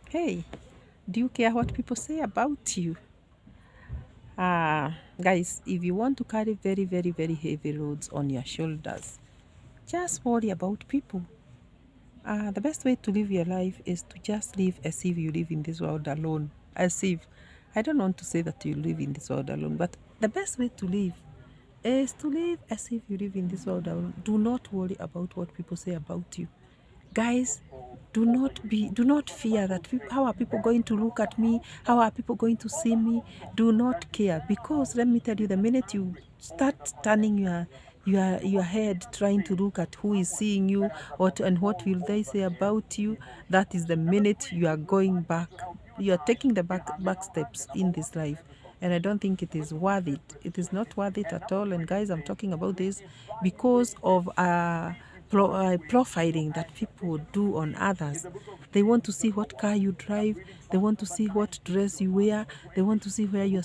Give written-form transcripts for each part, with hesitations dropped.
Hey, do you care what people say about you? Guys, if you want to carry very, very, very heavy loads on your shoulders, just worry about people. The best way to live your life is to just live as if you live in this world alone. As if, I don't want to say that you live in this world alone, but the best way to live is to live as if you live in this world alone. Do not worry about what people say about you. Guys, do not fear that how are people going to look at me, how are people going to see me. Do not care, because let me tell you, the minute you start turning your head trying to look at who is seeing you, what will they say about you, that is the minute you are going back, you are taking the back steps in this life. And I don't think it is worth it. It is not worth it at all. And guys, I'm talking about this because of profiling that people do on others. They want to see what car you drive. They want to see what dress you wear. They want to see where your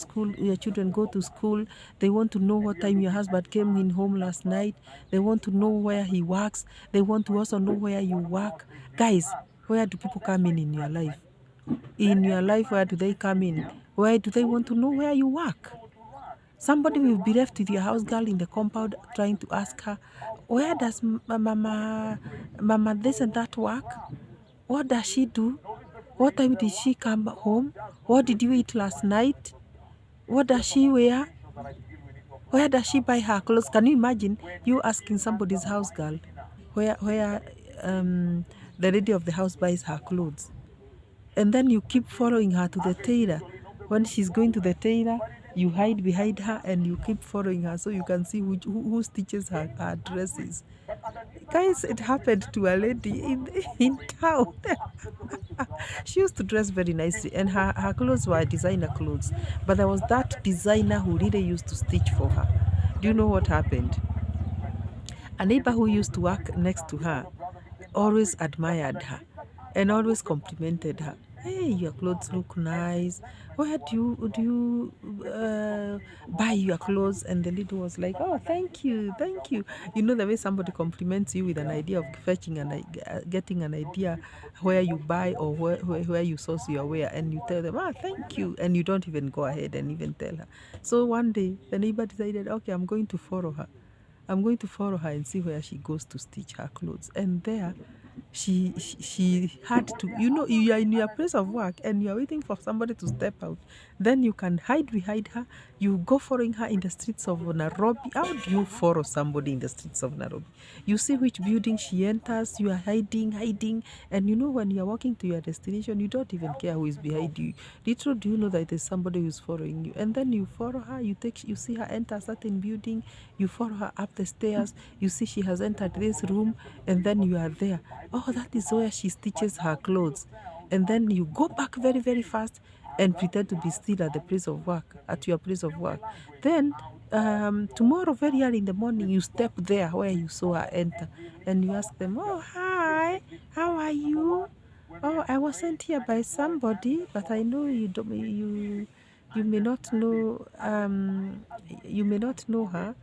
children go to school. They want to know what time your husband came in home last night. They want to know where he works. They want to also know where you work. Guys, where do people come in your life? In your life, where do they come in? Why do they want to know where you work? Somebody will be left with your house girl in the compound trying to ask her, where does mama this and that work? What does she do? What time did she come home? What did you eat last night? What does she wear? Where does she buy her clothes? Can you imagine you asking somebody's house girl where the lady of the house buys her clothes? And then you keep following her to the tailor. When she's going to the tailor, you hide behind her and you keep following her so you can see who stitches her dresses. Guys, it happened to a lady in town. She used to dress very nicely and her clothes were designer clothes. But there was that designer who really used to stitch for her. Do you know what happened? A neighbor who used to work next to her always admired her and always complimented her. Hey, your clothes look nice. Where do you buy your clothes? And the lady was like, oh, thank you, thank you. You know the way somebody compliments you with an idea of fetching getting an idea where you buy or where you source your wear, and you tell them, ah, thank you, and you don't even go ahead and even tell her. So one day the neighbor decided, okay, I'm going to follow her. I'm going to follow her and see where she goes to stitch her clothes. And there, she had to, you know, you are in your place of work and you are waiting for somebody to step out. Then you can hide behind her. You go following her in the streets of Nairobi. How do you follow somebody in the streets of Nairobi? You see which building she enters. You are hiding, and you know when you are walking to your destination, you don't even care who is behind you. Little do you know that there's somebody who is following you. And then you follow her. You see her enter a certain building. You follow her up the stairs. You see she has entered this room, and then you are there. Oh, that is where she stitches her clothes. And then you go back very, very fast and pretend to be still at the place of work, at your place of work. Then tomorrow, very early in the morning, you step there where you saw her enter, and you ask them, oh, hi, how are you? Oh, I was sent here by somebody, but I know you may not know you may not know her,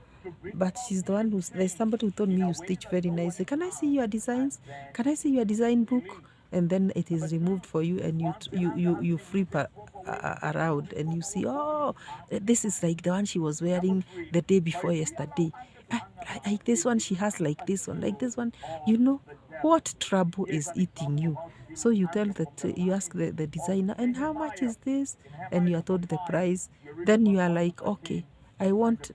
but she's the one there's somebody who told me you stitch very nicely. Can I see your designs? Can I see your design book? And then it is removed for you, and you flip around and you see, oh, this is like the one she was wearing the day before yesterday. Like this one she has, like this one, like this one. You know what trouble is eating you. So you tell that you ask the designer, and how much is this? And you are told the price. Then you are like, okay, I want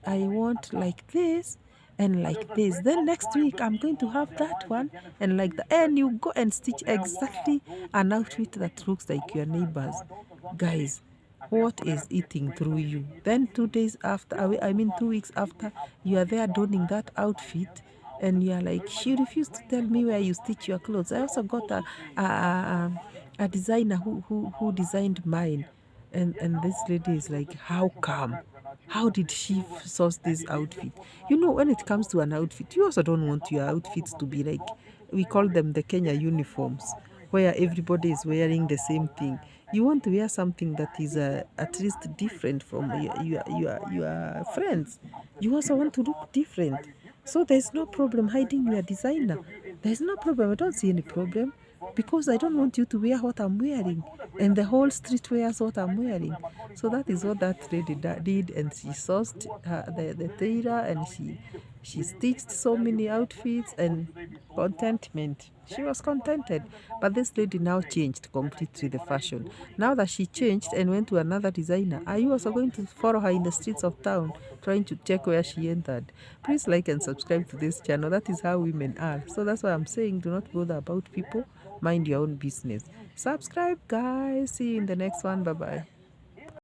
like this and like this. Then next week I'm going to have that one and like that. And you go and stitch exactly an outfit that looks like your neighbor's. Guys, what is eating through you? Then 2 days after, I mean 2 weeks after, you are there donning that outfit, and you are like, she refused to tell me where you stitch your clothes. I also got a designer who designed mine, and this lady is like, how come? How did she source this outfit? You know, when it comes to an outfit, you also don't want your outfits to be like, we call them the Kenya uniforms, where everybody is wearing the same thing. You want to wear something that is at least different from your friends. You also want to look different. So there's no problem hiding your designer. There's no problem. I don't see any problem. because I don't want you to wear what I'm wearing, and the whole street wears what I'm wearing. So that is what that lady did, and she sourced the tailor, and she stitched so many outfits, and contentment. She was contented. But this lady now changed completely the fashion. Now that she changed and went to another designer, are you also going to follow her in the streets of town trying to check where she entered? Please like and subscribe to this channel. That is how women are. So that's why I'm saying do not bother about people. Mind your own business. Subscribe, guys. See you in the next one. Bye bye.